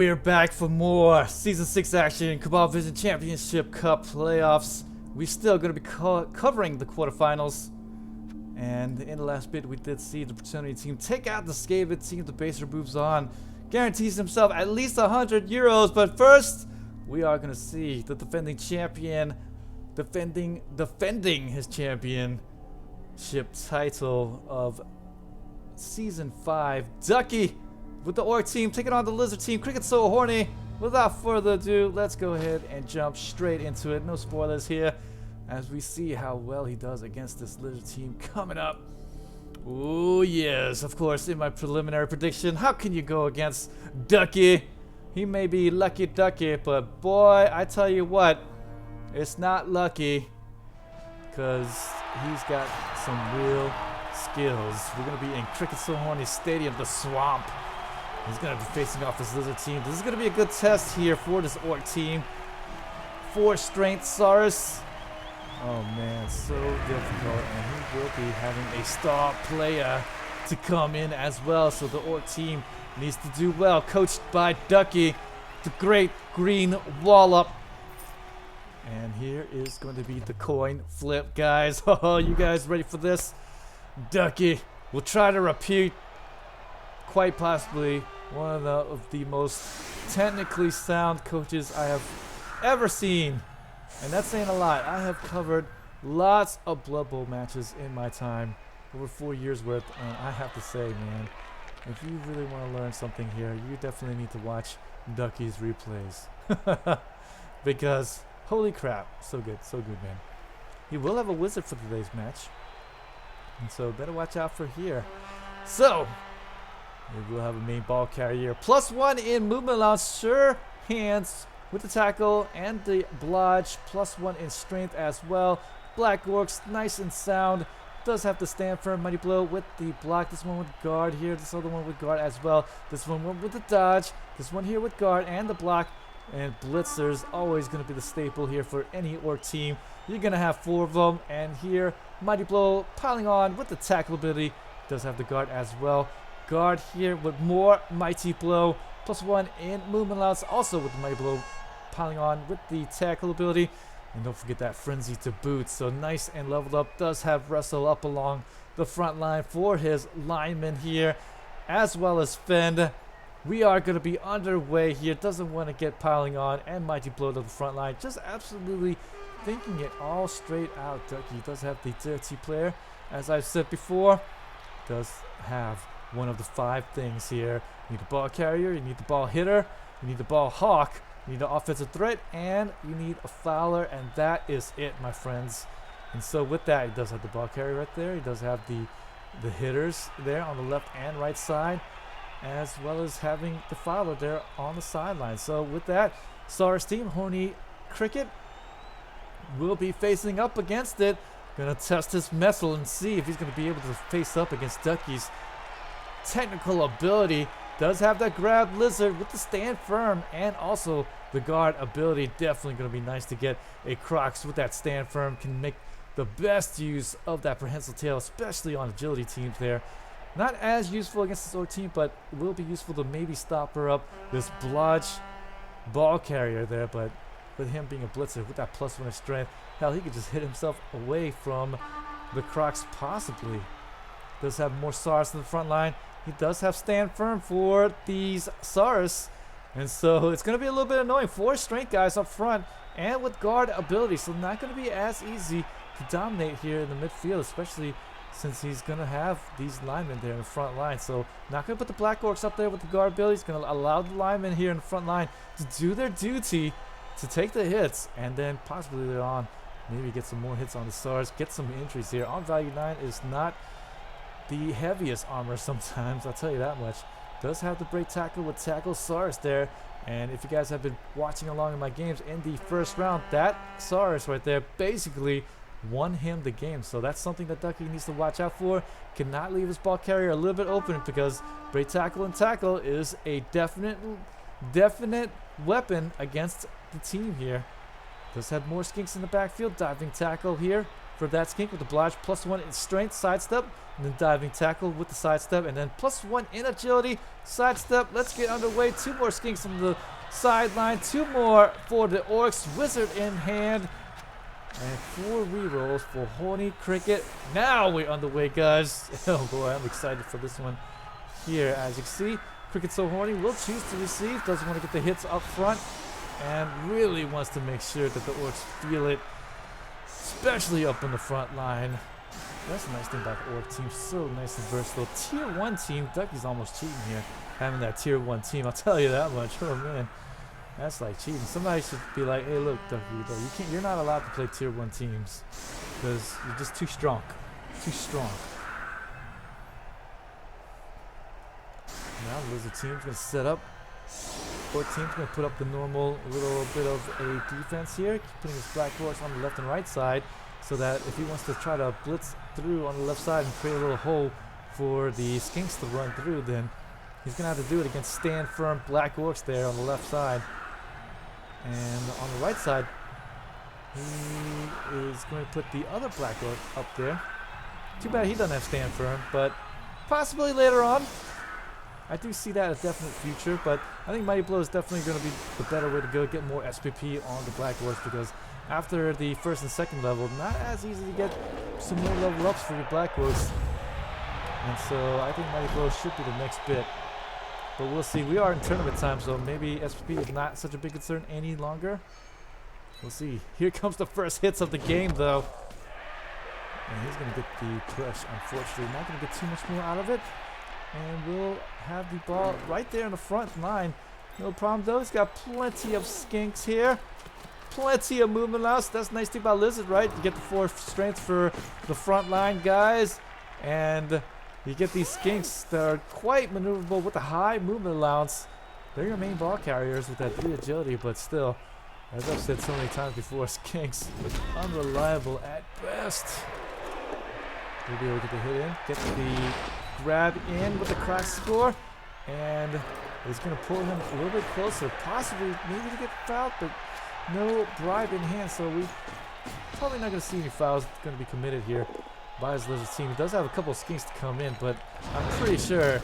We're back for more Season 6 action, Cabal Vision Championship Cup playoffs. We're still going to be covering the quarterfinals. And in the last bit, we did see the Fraternity team take out the Skaven team. The Baser moves on, guarantees himself at least 100 euros. But first, we are going to see the defending champion defending his championship title of Season 5, Ducke, with the Orc team taking on the Lizard team. Cricket so Horney. Without further ado, let's go ahead and jump straight into it. No spoilers here, as we see how well he does against this Lizard team coming up. Oh yes, of course, in my preliminary prediction, how can you go against Ducke? He may be lucky Ducke, but boy, I tell you what, it's not lucky, because he's got some real skills. We're going to be in Cricket so Horney Stadium, the swamp. He's going to be facing off this Lizard team. This is going to be a good test here for this Orc team. 4 strength Saurus. Oh man, so difficult. And he will be having a star player to come in as well. So the Orc team needs to do well. Coached by Ducke, the great green Wallop. And here is going to be the coin flip, guys. Oh, you guys ready for this? Ducke will try to repeat quite possibly one of the most technically sound coaches I have ever seen. And that's saying a lot. I have covered lots of Blood Bowl matches in my time, over 4 years worth, and I have to say, man, if you really want to learn something here, you definitely need to watch Ducke's replays. Because, holy crap, so good, man. He will have a wizard for today's match, and so better watch out for here. So, we will have a main ball carrier. +1 in movement allowance, sure hands with the tackle and the blodge. +1 in strength as well. Black Orcs, nice and sound. Does have to stand firm. Mighty Blow with the block. This one with guard here. This other one with guard as well. This one with the dodge. This one here with guard and the block. And Blitzer's always going to be the staple here for any Orc team. You're going to have 4 of them. And here, Mighty Blow piling on with the tackle ability. Does have the guard as well. Guard here with more Mighty Blow. +1 in movement allowance, also with the Mighty Blow piling on with the tackle ability. And don't forget that Frenzy to boot. So nice and leveled up. Does have Wrestle up along the front line for his linemen here, as well as Fend. We are going to be underway here. Doesn't want to get piling on, and Mighty Blow to the front line. Just absolutely thinking it all straight out. Ducke does have the dirty player, as I've said before. Does have one of the 5 things here. You need a ball carrier, you need the ball hitter, you need the ball hawk, you need an offensive threat, and you need a fouler, and that is it, my friends. And so with that, he does have the ball carrier right there. He does have the hitters there on the left and right side, as well as having the fouler there on the sideline. So with that, Saurus team, Horney Cricket, will be facing up against it. Gonna test his mettle and see if he's gonna be able to face up against Ducke's technical ability. Does have that grab Lizard with the stand firm, and also the guard ability. Definitely going to be nice to get a Crocs with that stand firm. Can make the best use of that prehensile tail, especially on agility teams there. Not as useful against this Orc team, but will be useful to maybe stop her up. This blodge ball carrier there, but with him being a blitzer with that +1 of strength, hell, he could just hit himself away from the Crocs possibly. Does have more Saurus in the front line. He does have stand firm for these Saurus, and so it's going to be a little bit annoying. 4 strength guys up front, and with guard ability, so not going to be as easy to dominate here in the midfield, especially since he's going to have these linemen there in the front line. So not going to put the Black Orcs up there with the guard ability. He's going to allow the linemen here in the front line to do their duty, to take the hits, and then possibly later on maybe get some more hits on the Saurus, get some injuries here. On value 9 is not the heaviest armor sometimes, I'll tell you that much. Does have the break tackle with tackle Saurus there. And if you guys have been watching along in my games in the first round, that Saurus right there basically won him the game. So that's something that Ducke needs to watch out for. Cannot leave his ball carrier a little bit open, because break tackle and tackle is a definite weapon against the team here. Does have more skinks in the backfield. Diving tackle here for that skink with the blodge. +1 in strength, sidestep, and then diving tackle with the sidestep, and then +1 in agility, sidestep. Let's get underway. 2 more skinks on the sideline, 2 more for the orcs, wizard in hand, and 4 rerolls for Horney, cricket. Now we're underway, guys. Oh boy, I'm excited for this one here. As you can see, cricket so Horney will choose to receive, doesn't want to get the hits up front, and really wants to make sure that the orcs feel it, especially up on the front line. That's a nice thing about the orc team, so nice and versatile. Tier 1 team, Ducke's almost cheating here, having that tier 1 team, I'll tell you that much. Oh man, that's like cheating. Somebody should be like, hey look, Ducke, you're not allowed to play tier 1 teams, because you're just too strong. Too strong. Now the lizard team's gonna set up. Orc team's gonna put up the normal little bit of a defense here, keep putting his black horse on the left and right side, so that if he wants to try to blitz through on the left side and create a little hole for the skinks to run through, then he's gonna have to do it against stand firm black orcs there on the left side. And on the right side, he is going to put the other black orc up there. Too bad he doesn't have stand firm, but possibly later on. I do see that as a definite future, but I think Mighty Blow is definitely going to be the better way to go, get more SPP on the black orcs, because after the first and second level, not as easy to get some more level ups for your black orcs. And so I think Mighty Blow should be the next bit. But we'll see. We are in tournament time, so maybe SPP is not such a big concern any longer. We'll see. Here comes the first hits of the game, though. And he's going to get the push, unfortunately. Not going to get too much more out of it. And we'll have the ball right there in the front line. No problem, though. He's got plenty of skinks here. Plenty of movement loss. That's the nice thing about Lizard, right? You get the 4 strength for the front line, guys. And you get these skinks that are quite maneuverable with a high movement allowance. They're your main ball carriers with that 3 agility, but still, as I've said so many times before, skinks unreliable at best. We'll be able to get the hit in, get the grab in with the crack score, and it's going to pull him a little bit closer, possibly maybe to get fouled, but no bribe in hand, so we probably not going to see any fouls going to be committed here by his Lizard team. He does have a couple of skinks to come in, but I'm pretty sure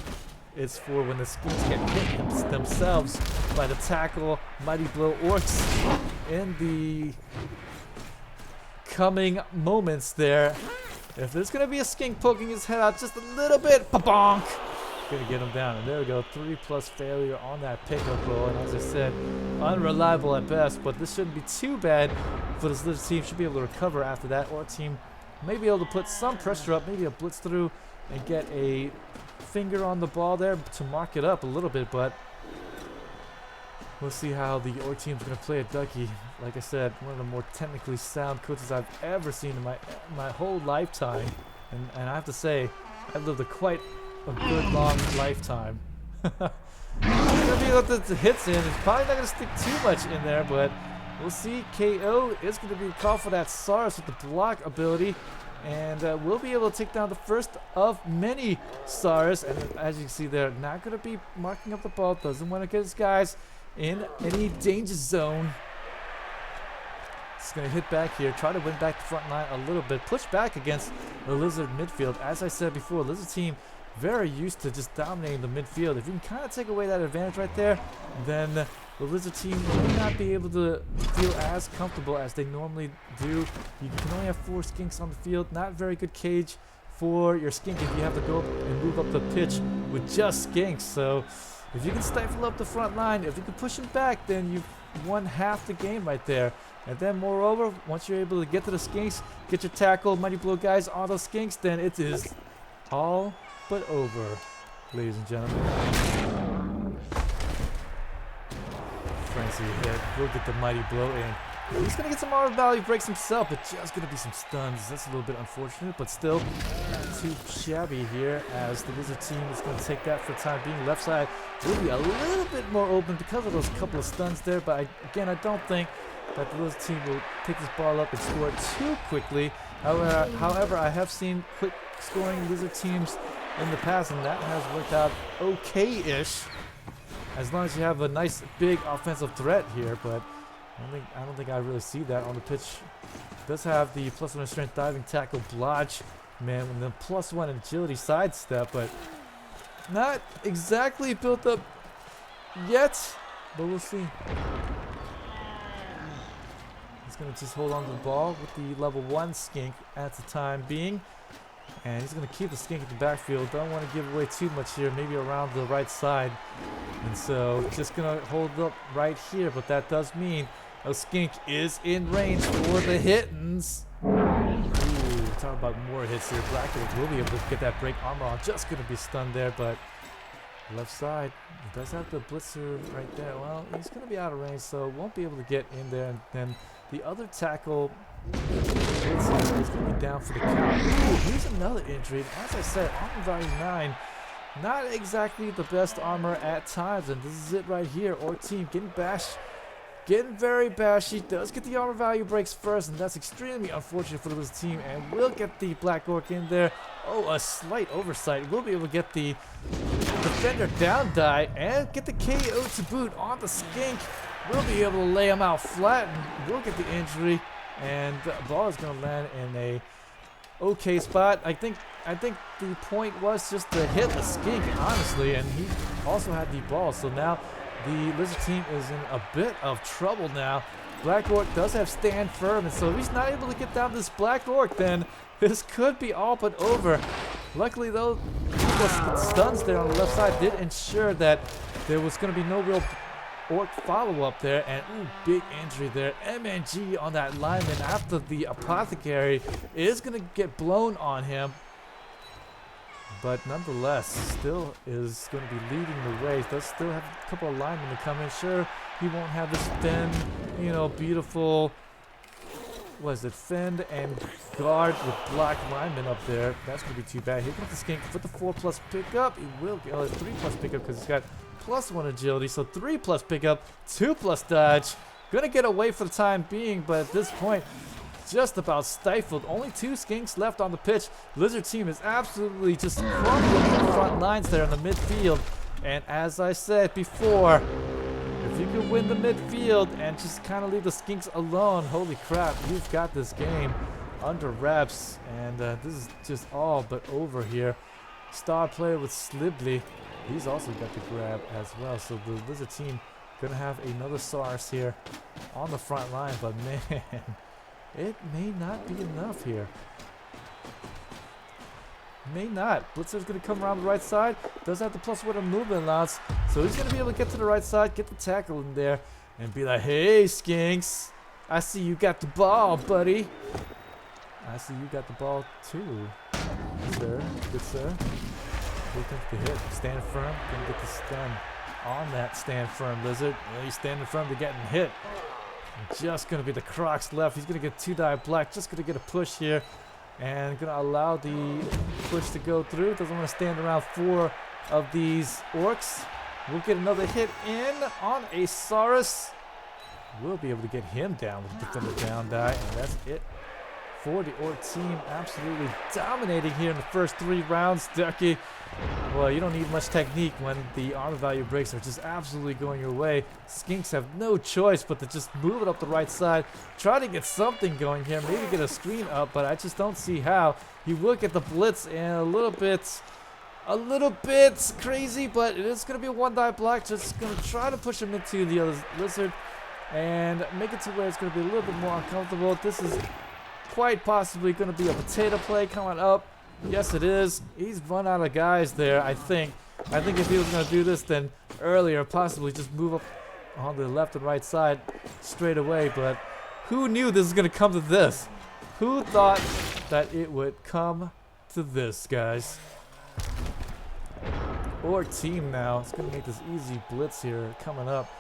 it's for when the skinks get hit themselves by the tackle. Mighty Blow orcs in the coming moments there. If there's going to be a skink poking his head out just a little bit, pa-bonk, going to get him down. And there we go, 3+ failure on that pickup roll. And as I said, unreliable at best, but this shouldn't be too bad for this Lizard team. Should be able to recover after that. Orc team may be able to put some pressure up, maybe a blitz through and get a finger on the ball there to mark it up a little bit, but we'll see how the Orc team's going to play at Ducke. Like I said, one of the more technically sound coaches I've ever seen in my whole lifetime. And I have to say, I've lived quite a good long lifetime. He's going to be able to hits in. He's probably not going to stick too much in there, but we'll see. KO is going to be called for that SARS with the block ability. And we'll be able to take down the first of many SARS. And as you can see, they're not going to be marking up the ball. Doesn't want to get his guys in any danger zone. He's going to hit back here, try to win back the front line a little bit, push back against the Lizard midfield. As I said before, Lizard team very used to just dominating the midfield. If you can kind of take away that advantage right there, then the Lizard team may not be able to feel as comfortable as they normally do. You can only have 4 skinks on the field. Not very good cage for your skink if you have to go and move up the pitch with just skinks. So if you can stifle up the front line, if you can push him back, then you've won half the game right there. And then moreover, once you're able to get to the skinks, get your tackle, Mighty Blow guys on those skinks, then it is all but over, ladies and gentlemen. Frenzy hit. We'll get the Mighty Blow in. He's going to get some armor value breaks himself, but just going to be some stuns. That's a little bit unfortunate, but still not too shabby here, as the Wizard team is going to take that for the time being. Left side will be a little bit more open because of those couple of stuns there, but again, I don't think that the Wizard team will pick this ball up and score too quickly. However, I have seen quick scoring Wizard teams in the past, and that has worked out okay-ish, as long as you have a nice big offensive threat here, but I don't think I really see that on the pitch Does have the +1 strength diving tackle blodge, man, with the +1 agility sidestep, but not exactly built up yet, but we'll see. He's going to just hold on to the ball with the level 1 skink at the time being. And he's going to keep the skink in the backfield. Don't want to give away too much here, maybe around the right side. And so just going to hold up right here, but that does mean a skink is in range for the hittins. Ooh, talk about more hits here. Blackwood will be able to get that break armor on. Just going to be stunned there, but left side, he does have the blitzer right there. Well, he's going to be out of range, so won't be able to get in there. And then the other tackle is going to be down for the count. Ooh, here's another injury. As I said, armor value 9. Not exactly the best armor at times, and this is it right here. Or team getting bashed. Getting very bashy. Does get the armor value breaks first, and that's extremely unfortunate for this team. And will get the Black Orc in there. Oh, a slight oversight. We'll be able to get the defender down die and get the KO to boot on the skink. We'll be able to lay him out flat, and we'll get the injury. And the ball is going to land in a okay spot. I think the point was just to hit the skink, honestly, and he also had the ball. So now the Lizard team is in a bit of trouble now. Black Orc does have stand firm, and so if he's not able to get down this Black Orc, then this could be all but over. Luckily, though, the stuns there on the left side did ensure that there was going to be no real Orc follow-up there, and ooh, big injury there. MNG on that lineman after the apothecary is going to get blown on him. But nonetheless, still is going to be leading the way. Does still have a couple of linemen to come in. Sure, he won't have this thin, you know, beautiful, what is it, fend and guard with black linemen up there. That's going to be too bad. Here comes the skink with the 4+ pickup. He will get 3+ pickup because he's got +1 agility. So 3+ pickup, 2+ dodge. Going to get away for the time being, but at this point, just about stifled. Only 2 skinks left on the pitch. Lizard team is absolutely just crumbling the front lines there in the midfield. And as I said before, if you could win the midfield and just kind of leave the skinks alone, holy crap, you've got this game under wraps. And this is just all but over here. Star player with Slibley, he's also got the grab as well. So the Lizard team gonna have another SARS here on the front line, but man, it may not be enough here. May not. Blitzer's going to come around the right side. Does have the +1 movement allowance. So he's going to be able to get to the right side, get the tackle in there, and be like, hey, skinks, I see you got the ball, buddy. I see you got the ball too, sir. Good sir. Looking for the hit. Stand firm. Gonna get the stun on that stand firm, Lizard. Yeah, he's standing firm to getting hit. Just going to be the Crocs left. He's going to get 2-die black. Just going to get a push here. And going to allow the push to go through. Doesn't want to stand around 4 of these Orcs. We'll get another hit in on a Saurus. We'll be able to get him down with the defender down die. And that's it for the Orc team. Absolutely dominating here in the first 3 rounds. Ducke, well, you don't need much technique when the armor value breaks are just absolutely going your way. Skinks have no choice but to just move it up the right side. Try to get something going here. Maybe get a screen up, but I just don't see how. He will get the blitz and a little bit crazy, but it is going to be a 1-die block. Just going to try to push him into the other Lizard and make it to where it's going to be a little bit more uncomfortable. This is quite possibly going to be a potato play coming up. Yes, it is. He's run out of guys there, I think. I think if he was going to do this, then earlier, possibly just move up on the left and right side straight away. But who knew this was going to come to this? Who thought that it would come to this, guys? Or team now. It's going to make this easy blitz here coming up.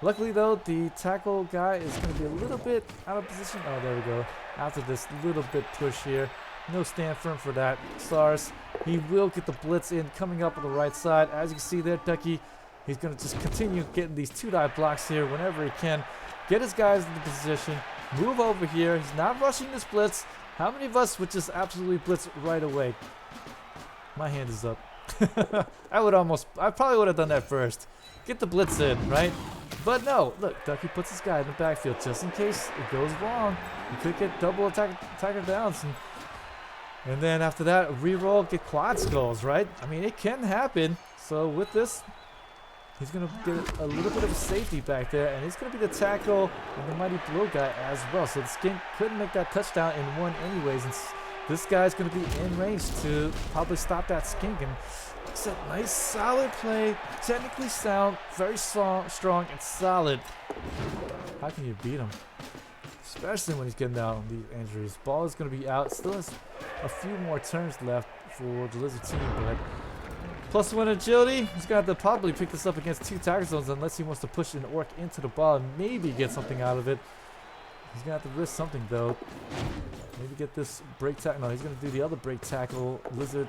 Luckily, though, the tackle guy is going to be a little bit out of position. Oh, there we go. After this little bit push here. No stand firm for that. SARS, he will get the blitz in coming up on the right side. As you can see there, Ducke, he's going to just continue getting these 2-die blocks here whenever he can. Get his guys into position. Move over here. He's not rushing this blitz. How many of us would just absolutely blitz right away? My hand is up. I probably would have done that first. Get the blitz in, right? But no, look, Ducke puts his guy in the backfield just in case it goes wrong. He could get double attacker downs. And then after that, re-roll, get quad skulls, right? I mean, it can happen. So with this, he's going to get a little bit of a safety back there. And he's going to be the tackle and the mighty blow guy as well. So the skink couldn't make that touchdown in one anyways. And this guy's going to be in range to probably stop that skink. And it's a nice, solid play. Technically sound, very strong and solid. How can you beat him? Especially when he's getting down these injuries. Ball is going to be out. Still has a few more turns left for the Lizard team, but +1 agility. He's going to have to probably pick this up against 2 tiger zones unless he wants to push an orc into the ball and maybe get something out of it. He's going to have to risk something though. Maybe get this break tackle. No, he's going to do the other break tackle. Lizard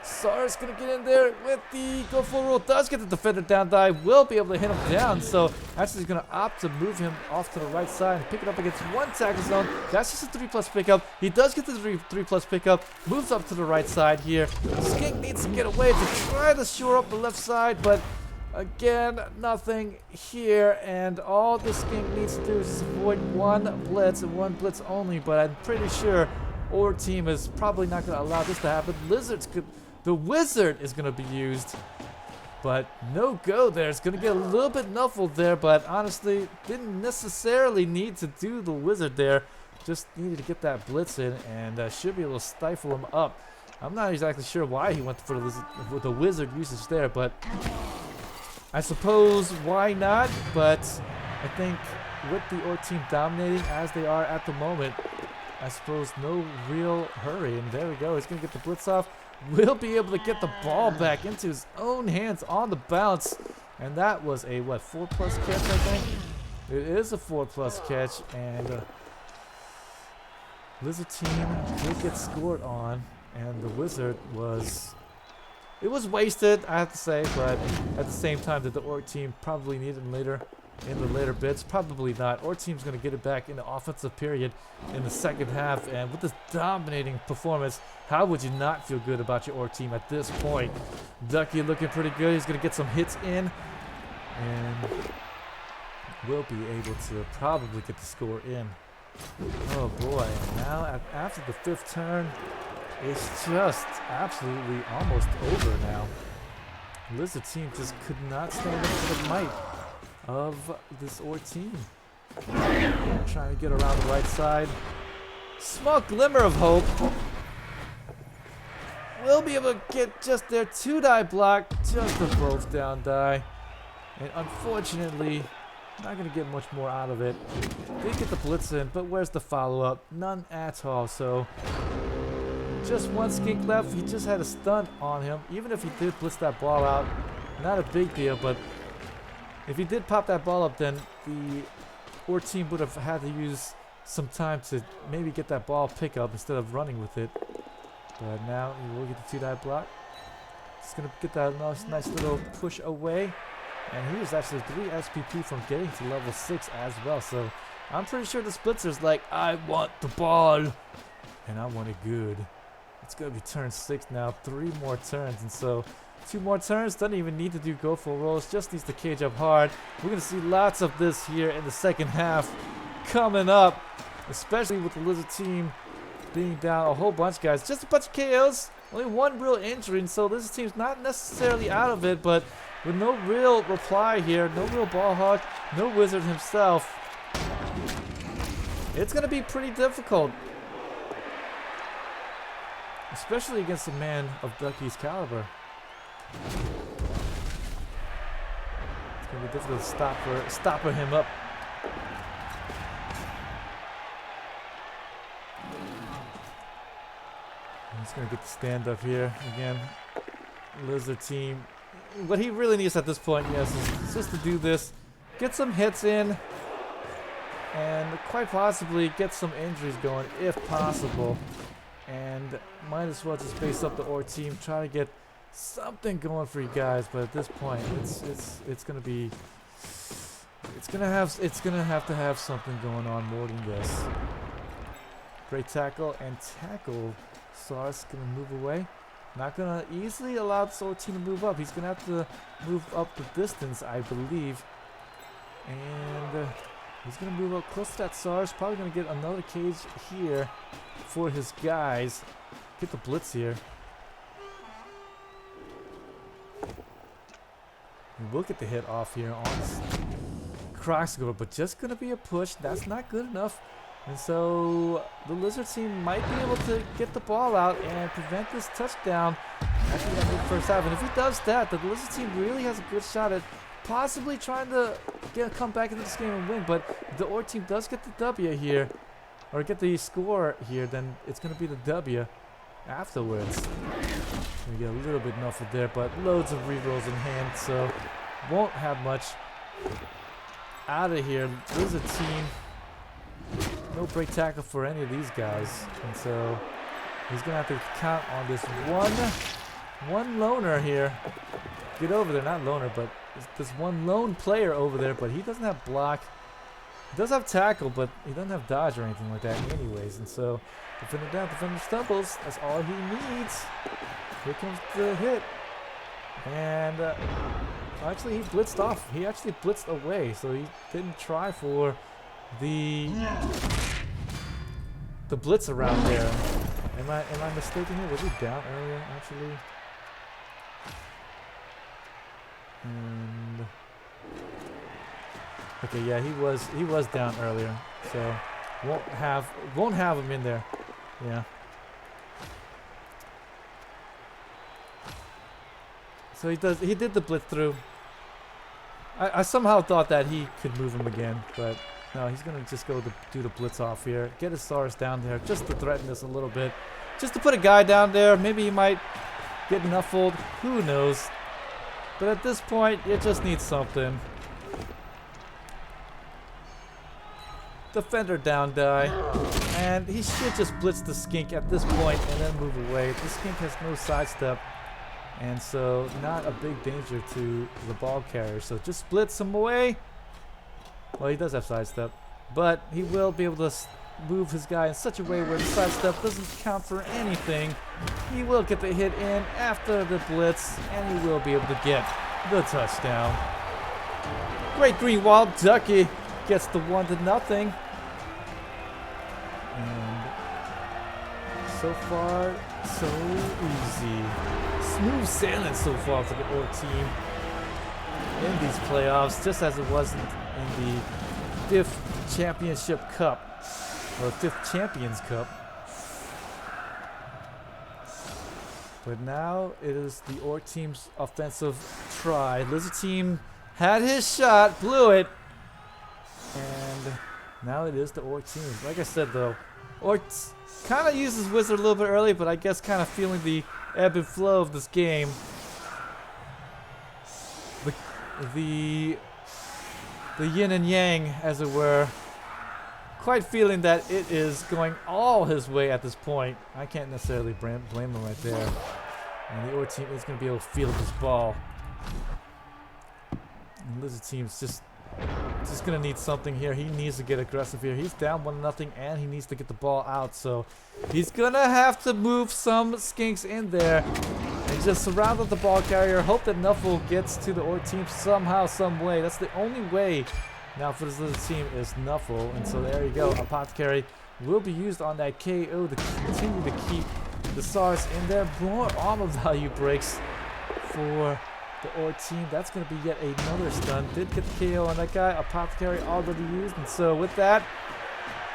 Sar's going to get in there with the go full roll. Does get the defender down dive. Will be able to hit him down. So actually he's going to opt to move him off to the right side and pick it up against 1 tackle zone. That's just a 3+ pickup. He does get the 3+ pickup. Moves up to the right side here. Skink needs to get away to try to shore up the left side. But again, nothing here. And all the skink needs to do is just avoid 1 blitz and 1 blitz only. But I'm pretty sure our team is probably not going to allow this to happen. The wizard is going to be used, but no go there. It's going to get a little bit nuffled there, but honestly, didn't necessarily need to do the wizard there. Just needed to get that blitz in, and should be able to stifle him up. I'm not exactly sure why he went for the wizard usage there, but I suppose why not? But I think with the Orc team dominating as they are at the moment, I suppose no real hurry. And there we go. He's going to get the blitz off. Will be able to get the ball back into his own hands on the bounce. And that was a, what, 4+ catch, I think? It is a 4+ catch. And Lizard team did get scored on. And the wizard was... It was wasted, I have to say. But at the same time, did the Orc team probably need him later? In the later bits? Probably not. Our team's going to get it back in the offensive period in the second half. And with this dominating performance, how would you not feel good about your Orc team at this point? Ducke looking pretty good. He's going to get some hits in. And will be able to probably get the score in. Oh boy. Now after the 5th turn, it's just absolutely almost over now. Lizard team just could not stand up to the might of this Orc team. Trying to get around the right side. Small glimmer of hope. We'll be able to get just their 2-die block, just a both down die. And unfortunately, not going to get much more out of it. Did get the blitz in, but where's the follow-up? None at all. So just 1 skink left. He just had a stunt on him. Even if he did blitz that ball out, not a big deal, but if he did pop that ball up, then the Orc team would have had to use some time to maybe get that ball pick up instead of running with it. But now he will get the 2-die block. He's going to get that nice little push away. And he was actually 3 SPP from getting to level 6 as well. So I'm pretty sure the Splitzer's like, I want the ball. And I want it good. It's going to be turn 6 now. 3 more turns. And so 2 more turns, doesn't even need to do go full rolls, just needs to cage up hard. We're going to see lots of this here in the second half coming up, especially with the Lizard team being down a whole bunch, guys. Just a bunch of KOs, only 1 real injury, and so this team's not necessarily out of it, but with no real reply here, no real ball hawk, no wizard himself, it's going to be pretty difficult, especially against a man of Ducke's caliber. It's going to be difficult to stop him up. He's going to get the stand up here again. Lizard team. What he really needs at this point, yes, is just to do this, get some hits in, and quite possibly get some injuries going if possible. And might as well just base up the Orc team, try to get something going for you guys, but at this point it's gonna have to have something going on more than this. Great tackle and tackle. Sar's gonna move away. Not gonna easily allow the Orc team to move up. He's gonna have to move up the distance, I believe. And he's going to move up close to that SARS. Probably going to get another cage here for his guys. Get the blitz here. And we'll get the hit off here on Croxagore, but just going to be a push. That's not good enough. And so the Lizard team might be able to get the ball out and prevent this touchdown after the end of the first half. And if he does that, the Lizard team really has a good shot at possibly trying to come back into this game and win. But if the Orc team does get the W here, or get the score here, then it's going to be the W afterwards. We get a little bit nuffled there, but loads of rerolls in hand, so won't have much out of here. Lizard team, no break tackle for any of these guys, and so he's gonna have to count on this one loner here. Get over there, not loner, but this one lone player over there, but he doesn't have block. He does have tackle, but he doesn't have dodge or anything like that anyways, and so defender down, defender stumbles, that's all he needs. Here comes the hit, and actually he blitzed off. He actually blitzed away, so he didn't try for the blitz around there. Am I mistaken here? Was he down earlier actually? And okay, yeah, he was down earlier, so won't have him in there. Yeah. So he did the blitz through. I somehow thought that he could move him again, but no, he's gonna just go to do the blitz off here. Get his SARS down there just to threaten this a little bit. Just to put a guy down there. Maybe he might get nuffled. Who knows? But at this point, you just need something. Defender down die. And he should just blitz the skink at this point and then move away. The skink has no sidestep. And so not a big danger to the ball carrier. So just blitz him away. Well, he does have sidestep. But he will be able to move his guy in such a way where the sidestep doesn't count for anything. He will get the hit in after the blitz. And he will be able to get the touchdown. Great green Wallop. Ducke gets the 1-0. And so far, so easy. Smooth sailing so far for the Orc team in these playoffs, just as it was in the 5th Championship Cup, or 5th Champions Cup. But now it is the Orc team's offensive try. Lizard team had his shot, blew it, and now it is the Orc team. Like I said though, Orc kind of uses Wizard a little bit early, but I guess kind of feeling the ebb and flow of this game. The yin and yang, as it were. Quite feeling that it is going all his way at this point. I can't necessarily blame him right there. And the Orc team is going to be able to field this ball. And Lizard team's just going to need something here. He needs to get aggressive here. He's down 1-0 and he needs to get the ball out. So he's going to have to move some skinks in there and just surround the ball carrier. Hope that Nuffle gets to the Orc team somehow, some way. That's the only way now for this Lizard team is Nuffle. And so there you go. Apothecary will be used on that KO to continue to keep the SARS in there. More armor value breaks for the Orc team. That's going to be yet another stun. Did get the KO on that guy. Apothecary already used. And so with that,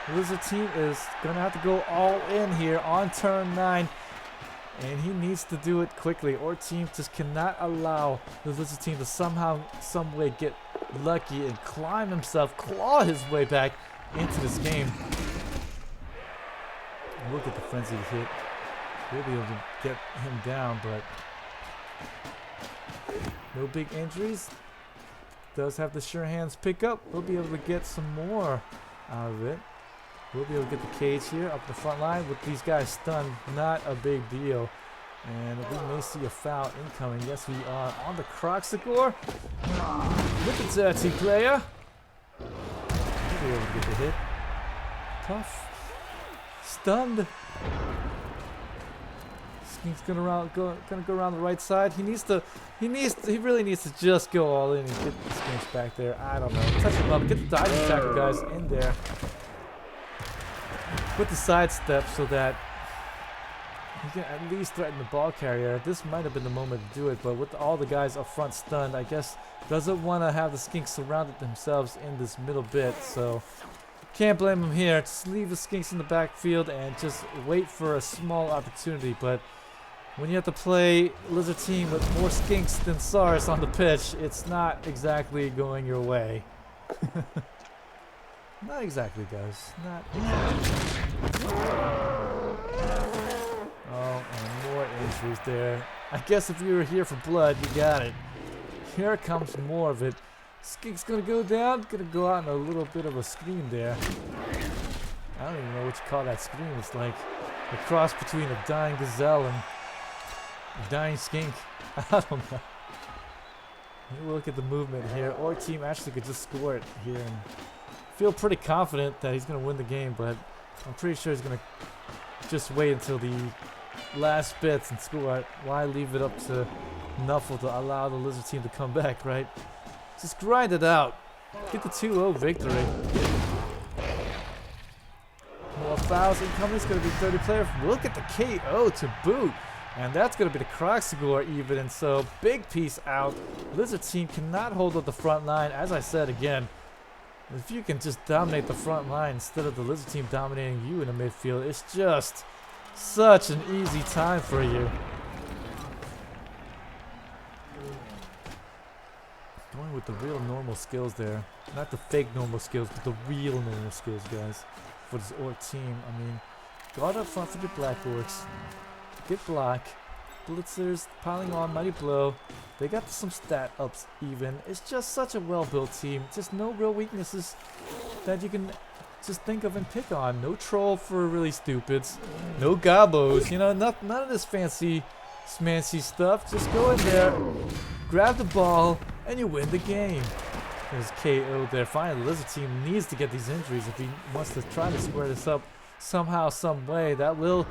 the Lizard team is going to have to go all in here on turn 9. And he needs to do it quickly. Orc team just cannot allow the Lizard team to somehow, some way get lucky and climb himself, claw his way back into this game. Look at the frenzied hit. We'll be able to get him down, but no big injuries. Does have the sure hands pick up. We'll be able to get some more out of it. We'll be able to get the cage here up the front line with these guys stunned. Not a big deal. And we may see a foul incoming. Yes, we are on the Croxagore. Look at that team player. We'll be able to get the hit. Tough. Stunned. He's gonna go around the right side. He really needs to just go all in and get the Skinks back there. I don't know. Touch him up. Get the diving tackle guys in there. Put the sidestep so that he can at least threaten the ball carrier. This might have been the moment to do it, but with all the guys up front stunned, I guess doesn't want to have the Skinks surrounded themselves in this middle bit. So can't blame him here. Just leave the Skinks in the backfield and just wait for a small opportunity. But when you have to play Lizard team with more Skinks than SARS on the pitch, it's not exactly going your way. Not exactly, guys. Not exactly. Oh, and more injuries there. I guess if you were here for blood, you got it. Here comes more of it. Skink's gonna go down, gonna go out in a little bit of a scream there. I don't even know what you call that scream. It's like a cross between a dying gazelle and a dying skink. I don't know. Maybe look at the movement here. Our team actually could just score it here and feel pretty confident that he's gonna win the game, but I'm pretty sure he's gonna just wait until the last bits and score it. Why leave it up to Nuffle to allow the Lizard team to come back, right? Just grind it out. Get the 2-0 victory. More fouls incoming. It's going to be 30 player. Look at the KO to boot. And that's going to be the Croc score even. And so big piece out. Lizard team cannot hold up the front line. As I said again, if you can just dominate the front line instead of the Lizard team dominating you in the midfield, it's just such an easy time for you. Going with the real normal skills there. Not the fake normal skills, but the real normal skills, guys. For this Orc team. I mean, guard up front for the Black Orcs. Get block. Blitzers piling on, mighty blow. They got some stat ups even. It's just such a well-built team. Just no real weaknesses that you can just think of and pick on. No troll for really stupids. No gobos. You know, none of this fancy, smancy stuff. Just go in there, grab the ball, and you win the game. There's KO there. Finally, the Lizard team needs to get these injuries if he wants to try to square this up somehow, some way. That will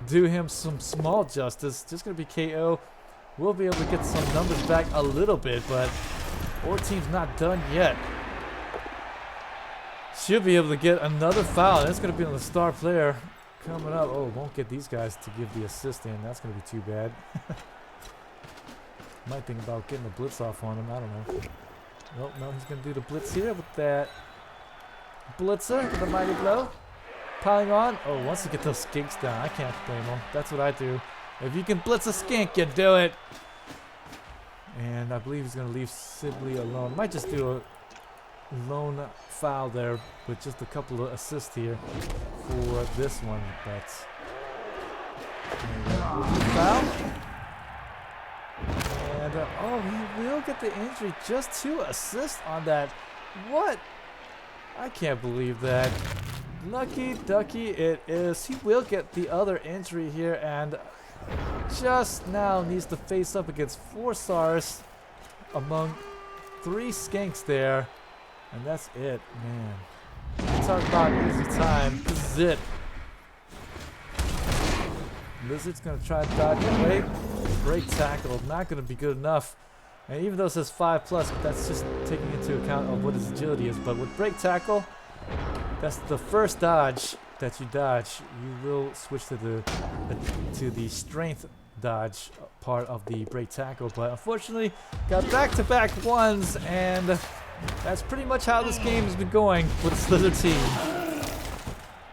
do him some small justice. Just going to be KO. We'll be able to get some numbers back a little bit, but our team's not done yet. Should be able to get another foul. That's going to be on the star player coming up. Oh, won't get these guys to give the assist in. That's going to be too bad. Might think about getting the blitz off on him. I don't know. Nope, no, he's going to do the blitz here with that blitzer with a mighty blow. Piling on. Oh, wants to get those skinks down. I can't blame him. That's what I do. If you can blitz a skink, you do it. And I believe he's going to leave Sibley alone. Might just do a lone foul there with just a couple of assists here for this one. But foul. And oh, he will get the injury. Just 2 assists on that. What? I can't believe that. Lucky Ducky it is. He will get the other injury here and just now needs to face up against 4 SARS among 3 skinks there. And that's it, man. Talk about easy time. This is it. Lizard's going to try to dodge away. Break tackle. Not going to be good enough. And even though it says 5+, that's just taking into account of what his agility is. But with break tackle, that's the first dodge that you dodge. You will switch to the strength dodge part of the break tackle. But unfortunately, got back-to-back ones, and that's pretty much how this game has been going with the Slither team.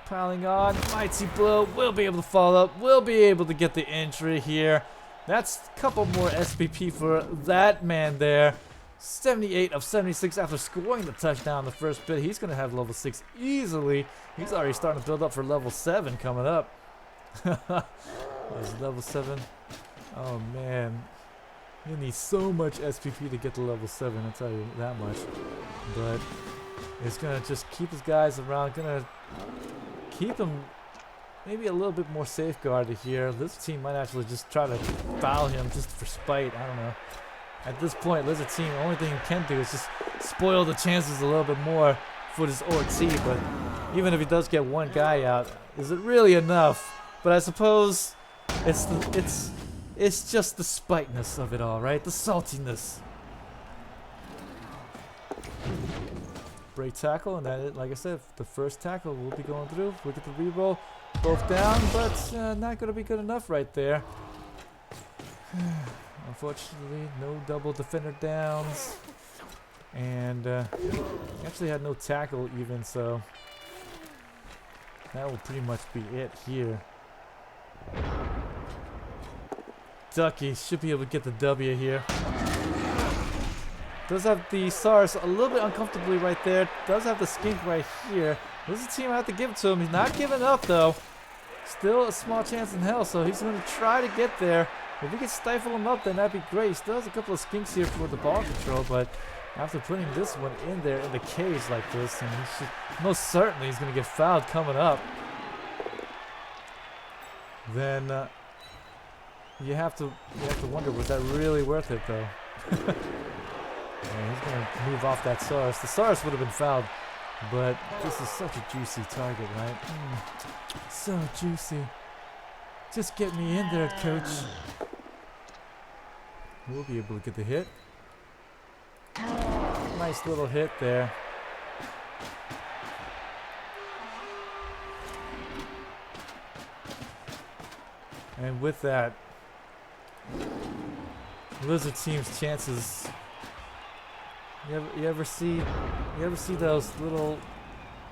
Piling on, mighty blow, will be able to follow up, will be able to get the injury here. That's a couple more SPP for that man there. 78 of 76 after scoring the touchdown the first bit. He's going to have level 6 easily. He's already starting to build up for level 7 coming up. There's level 7. Oh man. You need so much SPP to get to level 7, I'll tell you that much. But it's going to just keep his guys around. Going to keep them maybe a little bit more safeguarded here. This team might actually just try to foul him just for spite. I don't know. At this point, Lizard team, the only thing he can do is just spoil the chances a little bit more for this Orc team. But even if he does get one guy out, is it really enough? But I suppose It's just the spiteness of it all, right? The saltiness. Break tackle, and that, like I said, the first tackle will be going through. Look at the reroll, both down, but not going to be good enough right there. Unfortunately, no double defender downs, and actually had no tackle even, so that will pretty much be it here. Ducke should be able to get the W here. Does have the SARS a little bit uncomfortably right there. Does have the skink right here. This is a team I have to give it to him. He's not giving up though. Still a small chance in hell, so he's going to try to get there. If we can stifle him up, then that'd be great. He still has a couple of skinks here for the ball control, but after putting this one in there in the cage like this, and he should, most certainly he's going to get fouled coming up. Then you have to wonder, was that really worth it though? Yeah, he's going to move off that SARS. The SARS would have been fouled, but this is such a juicy target, right? So juicy. Just get me in there, coach. We'll be able to get the hit. Nice little hit there. And with that, Lizard team's chances. You ever see those little,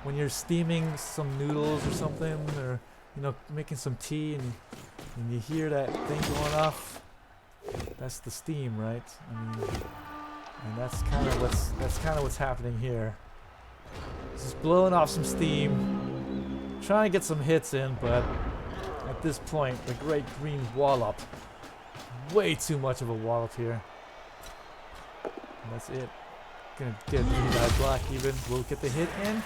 when you're steaming some noodles or something, or making some tea, and you hear that thing going off? That's the steam, right? I mean, and that's kind of what's happening here. Just blowing off some steam, trying to get some hits in, but at this point, the great green Wallop, way too much of a Wallop here. And that's it. Gonna get that block even. We'll get the hit in.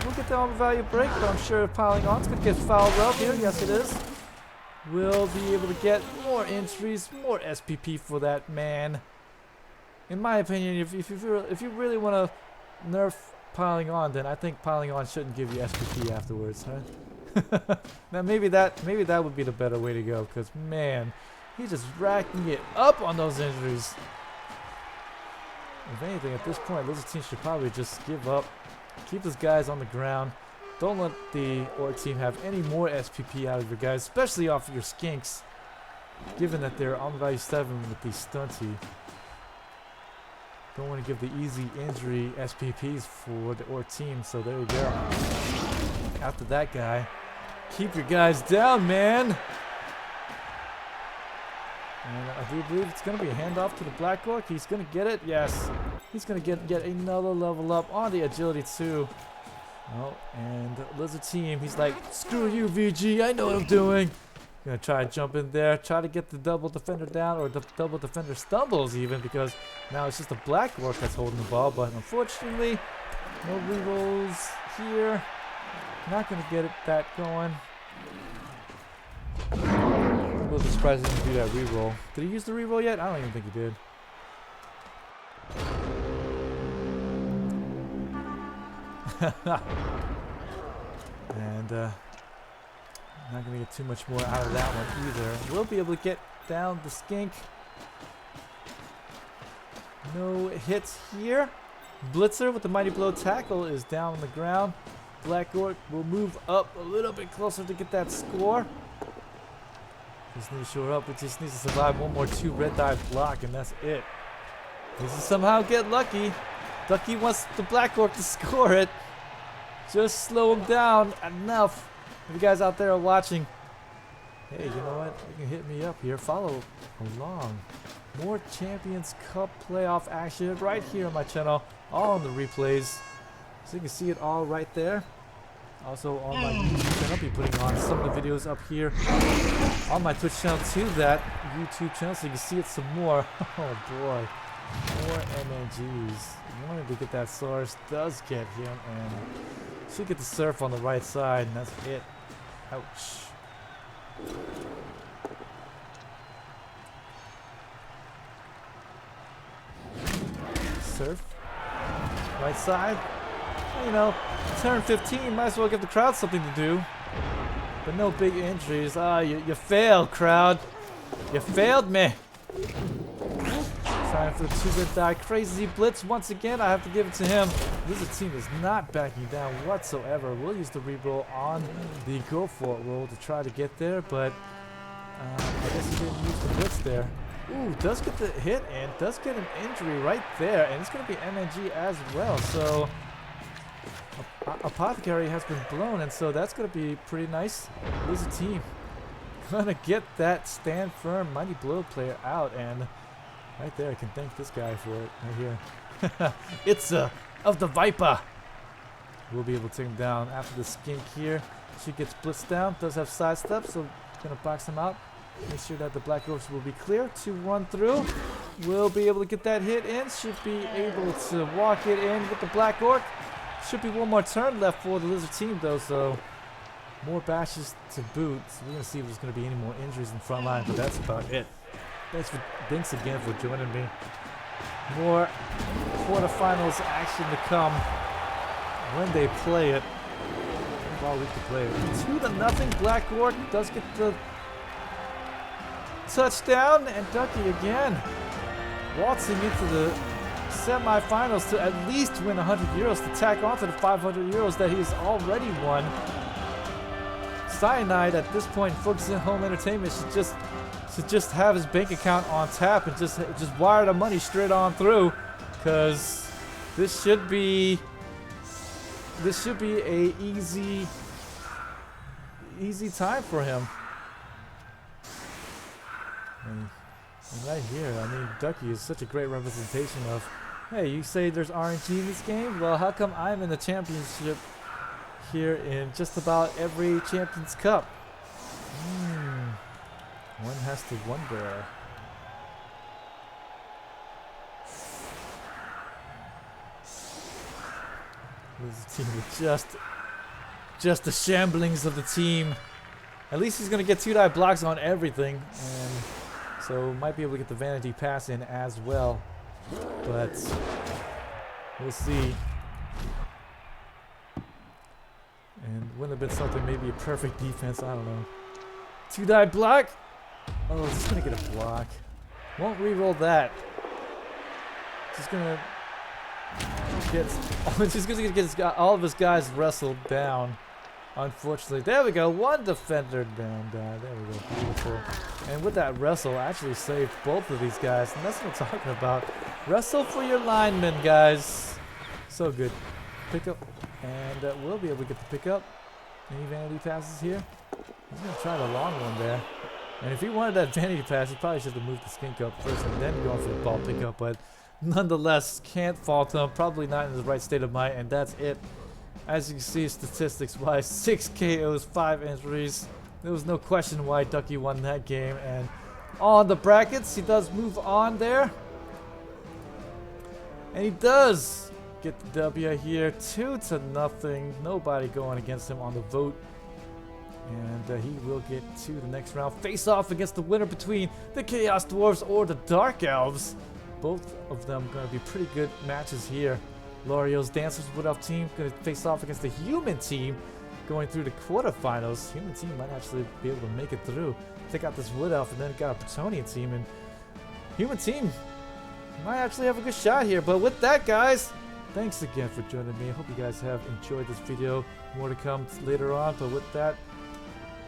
We'll get the armor value break, but I'm sure piling on's gonna get fouled up here. Yes, it is. We'll be able to get more injuries, more SPP for that man. In my opinion, if you really want to nerf piling on, then I think piling on shouldn't give you SPP afterwards, huh? Now maybe that would be the better way to go, because man, he's just racking it up on those injuries. If anything, at this point, Lizard team should probably just give up. Keep his guys on the ground. Don't let the Orc team have any more SPP out of your guys, especially off of your skinks, given that they're on value 7 with the stunty. Don't want to give the easy injury SPPs for the Orc team, so there you go. After that guy, keep your guys down, man. And I do believe it's going to be a handoff to the Black Orc. He's going to get it. Yes. He's going to get another level up on the agility too. Oh, and the Lizard team, he's like, screw you, VG. I know what I'm doing. Going to try to jump in there. Try to get the double defender down, or the double defender stumbles even, because now it's just a Black Orc that's holding the ball. But unfortunately, no rerolls here. Not going to get that going. I'm a little surprised he didn't do that reroll. Did he use the reroll yet? I don't even think he did. And not going to get too much more out of that one either. We'll be able to get down the skink. No hits here. Blitzer with the mighty blow tackle is down on the ground. Black Orc will move up a little bit closer to get that score. Just need to shore up. It just needs to survive one more 2 red dive block, and that's it. Needs to somehow get lucky. Ducke wants the Black Orc to score it. Just slow him down enough. If you guys out there are watching, hey, you know what? You can hit me up here. Follow along. More Champions Cup playoff action right here on my channel. All on the replays. So you can see it all right there. Also on my YouTube channel, I'll be putting on some of the videos up here on my Twitch channel to that YouTube channel, so you can see it some more. Oh boy, more MNGs. Wanted to get that source, does get him, and should get the surf on the right side, and that's it. Ouch. Surf, right side. You know, turn 15, might as well give the crowd something to do. but no big injuries. Ah, you failed, crowd. You failed me. Trying for the 2-bit die. Crazy blitz once again. I have to give it to him. This team is not backing down whatsoever. We'll use the reroll on the go for it roll to try to get there, but I guess he didn't use the blitz there. Ooh, does get the hit and does get an injury right there, and it's going to be MNG as well. So Apothecary has been blown, and so that's going to be pretty nice. Lose a team. Gonna get that stand firm mighty blow player out, and right there I can thank this guy for it right here. It's of the Viper. We'll be able to take him down after the skink here. She gets blitzed down, does have sidestep, so gonna box him out. Make sure that the Black Orcs will be clear to run through. We'll be able to get that hit in. Should be able to walk it in with the Black Orc. Should be one more turn left for the Lizard team though, so more bashes to boot. So we're gonna see if there's gonna be any more injuries in the front line, but that's about it. Thanks again for joining me. More quarterfinals action to come when they play it. While we can play it. 2-0. Black Orc does get the touchdown, and Ducke again waltzing into the semi-finals to at least win 100 euros to tack onto the 500 euros that he's already won. Cyanide at this point, focusing on home entertainment, should just have his bank account on tap and just wire the money straight on through, because this should be a easy time for him. And right here, I mean, Ducke is such a great representation of, hey, you say there's RNG in this game? Well, how come I'm in the championship here in just about every Champions Cup? One has to wonder. This team is just the shamblings of the team. At least he's gonna get 2-die blocks on everything, and so might be able to get the vanity pass in as well. But we'll see. And wouldn't have been something, maybe a perfect defense, I don't know. 2-die block. Oh, he's gonna get a block. Won't re-roll that. Just gonna get all of his guys wrestled down. Unfortunately, there we go. One defender down. There we go. Beautiful. And with that wrestle, actually saved both of these guys. And that's what I'm talking about. Wrestle for your linemen, guys. So good. Pick up. And we'll be able to get the pick up. Any vanity passes here? He's going to try the long one there. And if he wanted that vanity pass, he probably should have moved the skink up first and then gone for the ball pickup. But nonetheless, can't fault him. Probably not in the right state of mind. And that's it. As you can see, statistics-wise, 6 KOs, 5 injuries. There was no question why Ducke won that game. And on the brackets, he does move on there. And he does get the W here, 2-0. Nobody going against him on the vote. And he will get to the next round. Face off against the winner between the Chaos Dwarves or the Dark Elves. Both of them going to be pretty good matches here. Lorio's Dancers Wood Elf team going to face off against the Human team going through the quarterfinals. Human team might actually be able to make it through. Take out this Wood Elf and then got a Plutonian team. And Human team might actually have a good shot here. But with that, guys, thanks again for joining me. I hope you guys have enjoyed this video. More to come later on. But with that,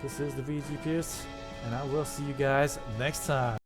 this is the VG Pierce, and I will see you guys next time.